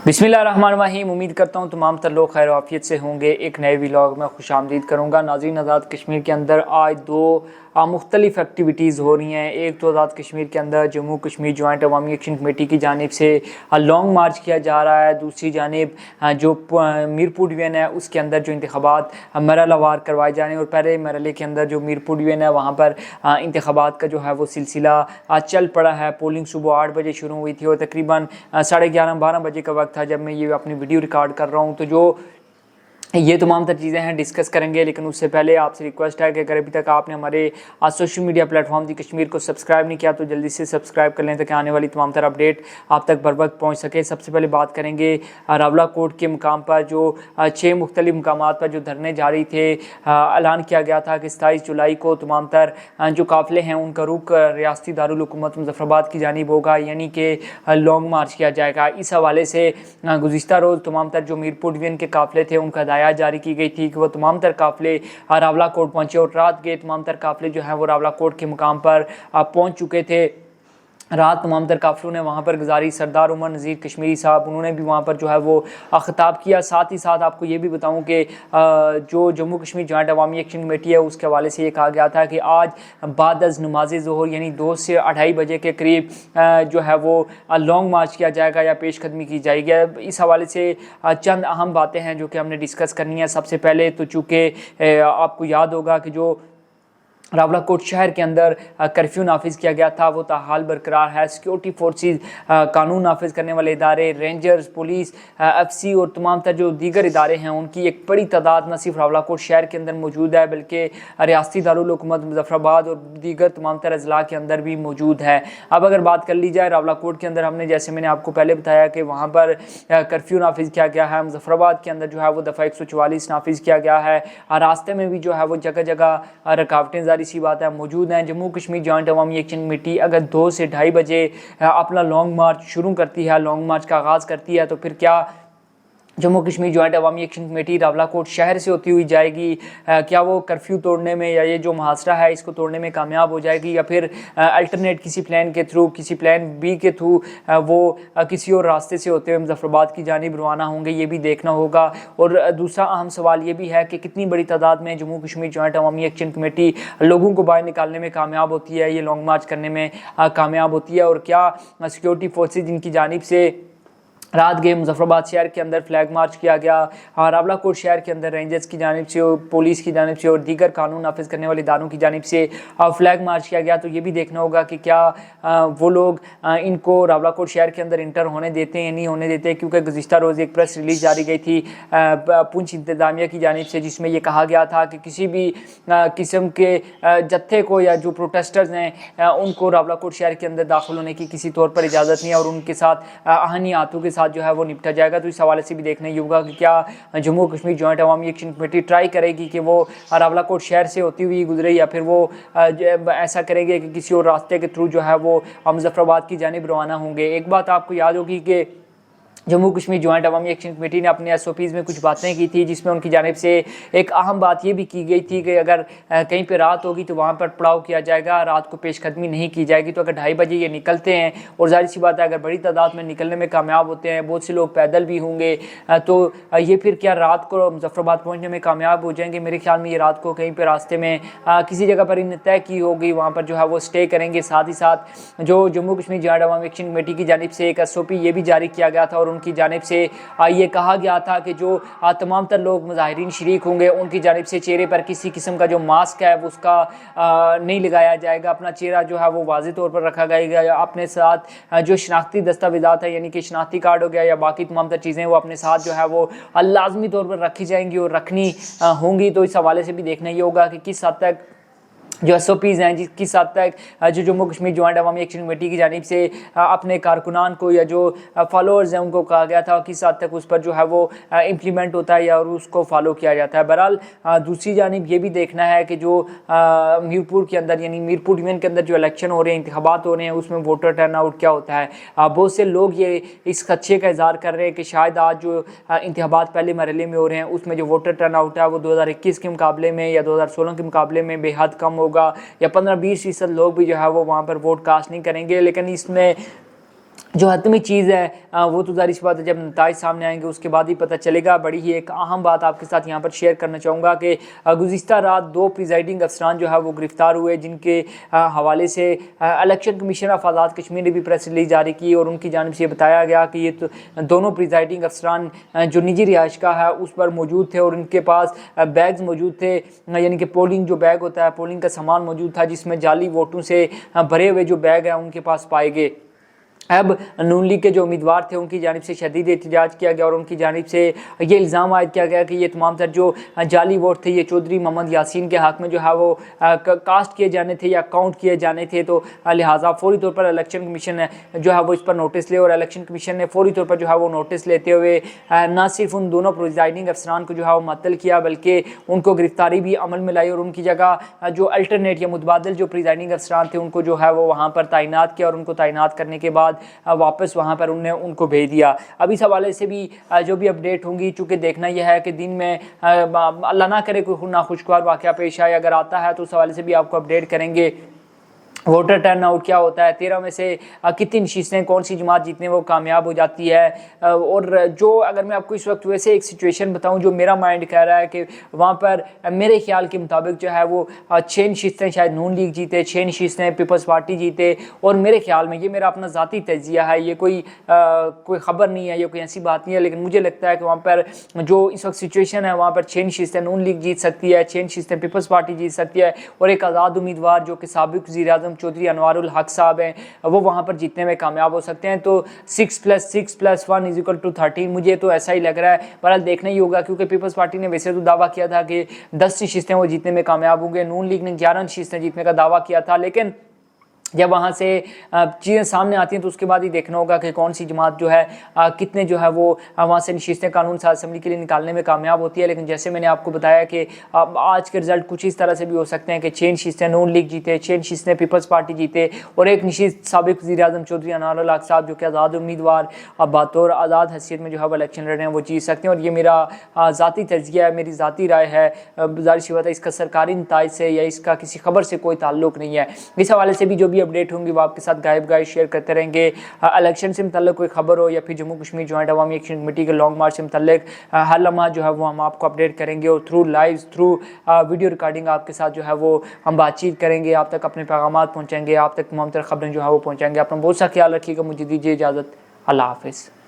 बिस्मिल्लाहिर्रहमानिर्रहीम। उम्मीद करता हूँ तमाम तर लोग खैर आफियत से होंगे। एक नए व्लॉग में खुश आमदीद करूँगा। नाज़रीन, आज़ाद कश्मीर के अंदर आज दो मुख्तलिफ़ एक्टिविटीज़ हो रही हैं। एक तो आज़ाद कश्मीर के अंदर जम्मू कश्मीर जॉइंट अवामी एक्शन कमेटी की जानिब से लॉन्ग मार्च किया जा रहा है। दूसरी जानिब जो मीरपुर डिवीज़न है उसके अंदर जो इंतखाबात मरहलावार करवाए जाने और पहले मरहले के अंदर जो मीरपुर डिवीज़न है वहाँ पर इंतखाबात का जो है वो सिलसिला चल पड़ा है। पोलिंग सुबह 8 बजे शुरू हुई थी और तकरीबन 11:30-12 बजे का वक्त था जब मैं ये अपनी वीडियो रिकॉर्ड कर रहा हूँ। तो जो ये तमाम तर चीज़ें हैं डिस्कस करेंगे, लेकिन उससे पहले आपसे रिक्वेस्ट है कि अगर अभी तक आपने हमारे सोशल मीडिया प्लेटफॉर्म दी कश्मीर को सब्सक्राइब नहीं किया तो जल्दी से सब्सक्राइब कर लें ताकि आने वाली तमाम तर अपडेट आप तक बर वक्त पहुँच सके। सबसे पहले बात करेंगे रावला कोट के मुकाम पर जो 6 मुख्तलिफ मकामात पर जो धरने जारी थे। ऐलान किया गया था कि 27 जुलाई को तमाम तर जो काफ़िले हैं उनका रुख रियासती दारुल हुकूमत मुज़फ़्फ़राबाद की जानिब होगा, यानी कि लॉन्ग मार्च किया जाएगा। इस हवाले से गुज़िश्ता रोज़ तमाम तर जो मीरपुर डिवीज़न के काफ़िले थे उनका जारी की गई थी कि वो तमाम तर काफ़िले रावला कोट पहुंचे और रात के तमाम तर काफ़िले जो है वो रावला कोट के मुकाम पर पहुंच चुके थे। रात तमाम तर काफ़िलों ने वहाँ पर गुजारी। सरदार उमर नज़ीर कश्मीरी साहब उन्होंने भी वहाँ पर जो है वो ख़िताब किया। साथ ही साथ आपको ये भी बताऊँ कि जो जम्मू कश्मीर जॉइंट अवामी एक्शन कमेटी है उसके हवाले से ये कहा गया था कि आज बाद अज़ नमाज ज़ोहर यानी 2 से 2:30 बजे के करीब जो है वो लॉन्ग मार्च किया जाएगा या पेश कदमी की जाएगी। इस हवाले से चंद अहम बातें हैं जो कि हमने डिस्कस करनी है। सबसे पहले तो चूँकि आपको याद होगा कि जो रावला कोट शहर के अंदर कर्फ्यू नाफिज किया गया था वो ताहाल बरकरार है। सिक्योरिटी फोर्सेस, कानून नाफिज करने वाले इदारे, रेंजर्स, पुलिस, एफसी और तमाम तर जो दीगर इदारे हैं उनकी एक बड़ी तादाद न सिर्फ रावला कोट शहर के अंदर मौजूद है बल्कि रियासती दारुल हुकूमत मुज़फ़्फ़राबाद और दीगर तमाम तर अज़ला के अंदर भी मौजूद है। अब अगर बात कर ली जाए रावला कोट के अंदर, हमने जैसे मैंने आपको पहले बताया कि वहाँ पर कर्फ्यू नाफिज किया गया है। मुज़फ़्फ़राबाद के अंदर जो है वो दफ़ा 144 नाफिज किया गया है। रास्ते में भी जो है वो जगह जगह रुकावटें सी बात है मौजूद हैं। जम्मू कश्मीर जॉइंट अवामी एक्शन कमेटी अगर 2 से 2:30 बजे अपना लॉन्ग मार्च शुरू करती है, लॉन्ग मार्च का आगाज़ करती है, तो फिर क्या जम्मू कश्मीर जॉइंट अवामी एक्शन कमेटी रावला कोट शहर से होती हुई जाएगी? क्या वो कर्फ्यू तोड़ने में या ये जो मुहासरा है इसको तोड़ने में कामयाब हो जाएगी या फिर अल्टरनेट किसी प्लान के थ्रू, किसी प्लान बी के थ्रू वो किसी और रास्ते से होते हुए मुज़फ़्फ़राबाद की जानिब रवाना होंगे? ये भी देखना होगा। और दूसरा अहम सवाल ये भी है कि कितनी बड़ी तादाद में जम्मू कश्मीर जॉइंट अवामी एक्शन कमेटी लोगों को बाहर निकालने में कामयाब होती है, ये लॉन्ग मार्च करने में कामयाब होती है, और क्या सिक्योरिटी फोर्सेज जिनकी जानिब से रात गए मुज़फ़्फ़राबाद शहर के अंदर फ्लैग मार्च किया गया, रावला कोट शहर के अंदर रेंजर्स की जानिब से, पुलिस की जानिब से और दीगर कानून नाफिज करने वाले इदारों की जानिब से फ्लैग मार्च किया गया, तो ये भी देखना होगा कि क्या वो लोग इनको रावला कोट शहर के अंदर इंटर होने देते हैं या नहीं होने देते। क्योंकि गुज़िश्ता रोज़ एक प्रेस रिलीज़ जारी गई थी पुंछ इंतज़ामिया की जानिब से जिसमें यह कहा गया था कि किसी भी किस्म के जत्थे को या जो प्रोटेस्टर्स हैं उनको रावला कोट शहर के अंदर दाखिल होने की किसी तौर पर इजाज़त नहीं है और उनके साथ आहनी हाथों के साथ जो है वो निपटा जाएगा। तो इस हवाले से भी देखना ही होगा कि क्या जम्मू कश्मीर जॉइंट अवामी एक्शन कमेटी ट्राई करेगी कि वो रावला कोट शहर से होती हुई गुजरे या फिर वो ऐसा करेंगे कि किसी और रास्ते के थ्रू जो है वो मुज़फ़्फ़राबाद की जानिब रवाना होंगे। एक बात आपको याद होगी कि जम्मू कश्मीर जॉइंट अवामी एक्शन कमेटी ने अपने SOPs में कुछ बातें की थी जिसमें उनकी जानिब से एक अहम बात ये भी की गई थी कि अगर कहीं पे रात होगी तो वहाँ पर पड़ाव किया जाएगा, रात को पेशकदमी नहीं की जाएगी। तो अगर 2:30 बजे ये निकलते हैं और जाहिर सी बात है अगर बड़ी तादाद में निकलने में कामयाब होते हैं, बहुत से लोग पैदल भी होंगे, तो ये फिर क्या रात को मुज़फ़्फ़राबाद पहुँचने में कामयाब हो जाएंगे? मेरे ख्याल में ये रात को कहीं पर रास्ते में किसी जगह पर इन तय की होगी, वहाँ पर जो है वो स्टे करेंगे। साथ ही साथ जो जम्मू कश्मीर जॉइंट अवामी एक्शन कमेटी की जानिब से एक SOP ये भी जारी किया गया था और उनकी जानिब से ये कहा गया था कि जो तमाम तर लोग मुज़ाहिरीन शरीक होंगे उनकी जानिब से चेहरे पर किसी किस्म का जो मास्क है वो उसका नहीं लगाया जाएगा। अपना चेहरा जो है वो वाज़ेह तौर पर रखा जाएगा। अपने साथ जो शनाख्ती दस्तावेज़ात है यानी कि शनाख्ती कार्ड हो गया या बाकी तमाम तर चीज़ें वो अपने साथ जो है वो लाजमी तौर पर रखी जाएंगी और रखनी होंगी। तो इस हवाले से भी देखना ये होगा कि किस हद तक जो SOPs हैं किस हद तक जो जम्मू कश्मीर जॉइंट अवामी एक्शन कमेटी की जानिब से अपने कारकुनान को या जो फॉलोअर्स हैं उनको कहा गया था किस हद तक उस पर जो है वो इम्प्लीमेंट होता है या और उसको फॉलो किया जाता है। बहरहाल दूसरी जानिब ये भी देखना है कि जो मीरपुर के अंदर यानी मीरपुर डिवीज़न के अंदर जो इलेक्शन हो रहे हैं, इंतखाबात हो रहे हैं, उसमें वोटर टर्न आउट क्या होता है। बहुत से लोग ये इस खदशे का इज़हार कर रहे हैं कि शायद आज जो इंतखाबात पहले मरहले में हो रहे हैं उसमें जो वोटर टर्न आउट है वो 2021 के मुकाबले में या 2016 के मुकाबले में बेहद कम होगा या 15-20% लोग भी जो है वो वहाँ पर वोट कास्ट नहीं करेंगे। लेकिन इसमें जो हतमी चीज़ है वो तो ज़ाहिर सी बात है जब नताइज सामने आएंगे उसके बाद ही पता चलेगा। बड़ी ही एक अहम बात आपके साथ यहाँ पर शेयर करना चाहूँगा कि गुज़िश्ता रात 2 प्रिजाइडिंग अफसरान जो है वो गिरफ़्तार हुए, जिनके हवाले से election commission of Azad Kashmir ने भी प्रेस रिलीज जारी की और उनकी जानिब से बताया गया कि ये तो दोनों प्रिजाइडिंग अफसरान जो निजी रिहाइशगाह है उस पर मौजूद थे और उनके पास बैग्स मौजूद थे, यानी कि पोलिंग जो बैग होता है, पोलिंग का सामान मौजूद था जिसमें जाली वोटों से भरे हुए जो बैग हैं उनके पास पाए गए। अब नून लीग के जो उम्मीदवार थे उनकी जानिब से शदीद एहतजाज किया गया और उनकी जानिब से ये इल्ज़ाम आयद किया गया कि ये तमाम तर जो जाली वोट थे ये चौधरी मोहम्मद यासीन के हक़ में जो है वो कास्ट किए जाने थे या काउंट किए जाने थे। तो लिहाजा फौरी तौर पर इलेक्शन कमीशन जो है वो इस पर नोटिस ले और इलेक्शन कमीशन ने फौरी तौर पर जो है वो नोटिस लेते हुए ना सिर्फ उन दोनों प्रिजाइडिंग अफसरान को जो है वो मअतल किया बल्कि उनको गिरफ्तारी भी अमल में लाई और उनकी जगह जो अल्टरनेट या मुतबादल जो प्रिजाइडिंग अफसरान थे उनको जो है वो वहाँ पर तैनात किया और उनको तैनात करने के बाद वापस वहाँ पर उनको भेज दिया। अब इस हवाले से भी जो भी अपडेट होंगी, चूँकि देखना यह है कि दिन में अल्लाह ना करे कोई नाखुशगवार वाक़या पेश आए, अगर आता है तो उस हवाले से भी आपको अपडेट करेंगे। वोटर टर्न आउट क्या होता है, 13 में से कितनी नशीस्तें कौन सी जमात जीतने वो कामयाब हो जाती है। और जो अगर मैं आपको इस वक्त वैसे एक सिचुएशन बताऊं जो मेरा माइंड कह रहा है कि वहाँ पर मेरे ख्याल के मुताबिक जो है वो 6 नशीस्तें शायद नून लीग जीते, 6 नशीस्तें पीपल्स पार्टी जीते। और मेरे ख्याल में ये मेरा अपना ज़ाती तजिया है, ये कोई ख़बर नहीं है, ये कोई ऐसी बात नहीं है, लेकिन मुझे लगता है कि वहाँ पर जो इस वक्त सिचुएशन है वहाँ पर 6 नशीस्तें नून लीग जीत सकती है, 6 नशीस्तें पीपल्स पार्टी जीत सकती है और एक आज़ाद उम्मीदवार जो कि साबिक़ वज़ीर-ए-आज़म चौधरी अनवारुल हक साहब हैं वो वहाँ पर जीतने में कामयाब हो सकते हैं। तो 6+6+1 = 13 मुझे तो ऐसा ही लग रहा है। बहरहाल देखना ही होगा, क्योंकि पीपल्स पार्टी ने वैसे तो दावा किया था कि 10 नशीस्तें वो जीतने में कामयाब होंगे, नून लीग ने 11 नशीस्तें जीतने का दावा किया था, लेकिन जब वहाँ से चीज़ें सामने आती हैं तो उसके बाद ही देखना होगा कि कौन सी जमात जो है कितने जो है वो वहाँ से नशीस्तें कानून साज असम्बली के लिए निकालने में कामयाब होती है। लेकिन जैसे मैंने आपको बताया कि आज के रिज़ल्ट कुछ इस तरह से भी हो सकते हैं कि 6 नशीस्तें नून लीग जीते, 6 नशीस्तें पीपल्स पार्टी जीते और एक नशीस्त साबिक़ वज़ीर-ए-आज़म चौधरी अनवारुल हक साहब जो कि आज़ाद उम्मीदवार बतौर आज़ाद हैसियत में जो है वो इलेक्शन लड़ रहे हैं वो जीत सकते हैं। और ये मेरा ज़ाती तज़किया है, मेरी ज़ाती राय है, ज़ाहिर सी बात है इसका सरकारी नताइज से या इसका किसी खबर से कोई ताल्लुक़ नहीं है। इस हवाले से भी जो भी अपडेट होंगी वो आपके साथ गायब शेयर करते रहेंगे। इलेक्शन से मुतल्लिक कोई खबर हो या फिर जम्मू कश्मीर जॉइंट अवामी एक्शन कमेटी के लॉन्ग मार्च से मुतल्लिक हर लम्हा जो है वो हम आपको अपडेट करेंगे और through live through video recording आपके साथ जो है वो हम बातचीत करेंगे, आप तक अपने पैगामात पहुँचाएंगे, आप तक तमाम तरह खबरें जो है वो पहुँचाएंगे। अपना बहुत सा ख्याल रखिएगा, मुझे दीजिए इजाज़त, अल्लाह हाफ़िज़।